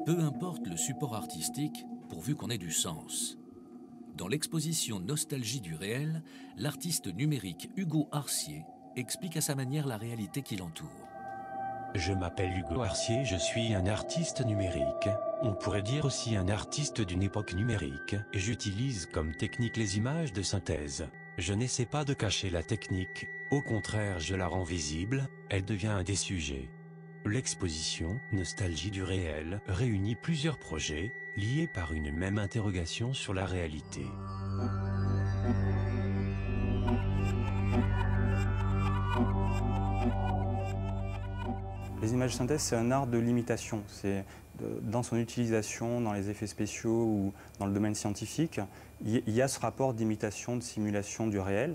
Peu importe le support artistique, pourvu qu'on ait du sens. Dans l'exposition Nostalgie du réel, l'artiste numérique Hugo Arcier explique à sa manière la réalité qui l'entoure. Je m'appelle Hugo Arcier, je suis un artiste numérique. On pourrait dire aussi un artiste d'une époque numérique. J'utilise comme technique les images de synthèse. Je n'essaie pas de cacher la technique, au contraire je la rends visible, elle devient un des sujets. L'exposition Nostalgie du réel réunit plusieurs projets, liés par une même interrogation sur la réalité. Les images de synthèse, c'est un art de l'imitation. C'est dans son utilisation, dans les effets spéciaux ou dans le domaine scientifique, il y a ce rapport d'imitation, de simulation du réel.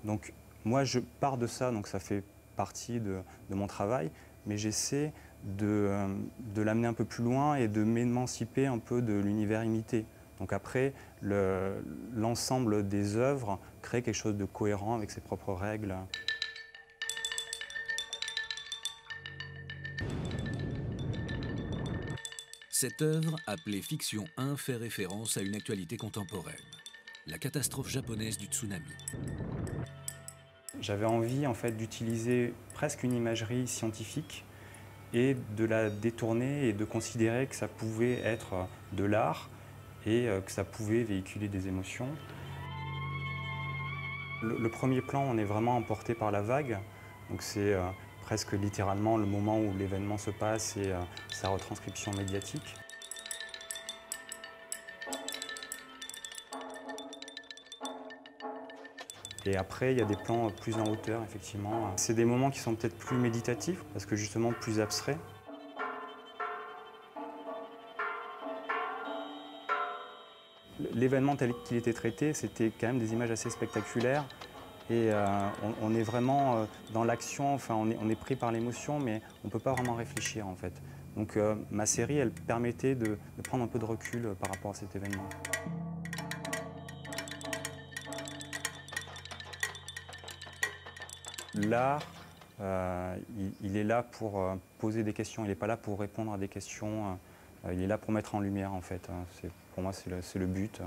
Donc moi, je pars de ça, donc ça fait partie de mon travail, mais j'essaie de l'amener un peu plus loin et de m'émanciper un peu de l'univers imité. Donc après, l'ensemble des œuvres crée quelque chose de cohérent avec ses propres règles. Cette œuvre, appelée Fiction 1, fait référence à une actualité contemporaine, la catastrophe japonaise du tsunami. J'avais envie en fait d'utiliser presque une imagerie scientifique et de la détourner et de considérer que ça pouvait être de l'art et que ça pouvait véhiculer des émotions. Le premier plan, on est vraiment emporté par la vague, donc c'est presque littéralement le moment où l'événement se passe et sa retranscription médiatique. Et après, il y a des plans plus en hauteur, effectivement. C'est des moments qui sont peut-être plus méditatifs, parce que justement plus abstraits. L'événement tel qu'il était traité, c'était quand même des images assez spectaculaires. Et on est vraiment dans l'action, enfin, on est pris par l'émotion, mais on ne peut pas vraiment réfléchir, en fait. Donc ma série, elle permettait de prendre un peu de recul par rapport à cet événement. L'art, il est là pour poser des questions, il n'est pas là pour répondre à des questions, il est là pour mettre en lumière, en fait. Pour moi, c'est le but.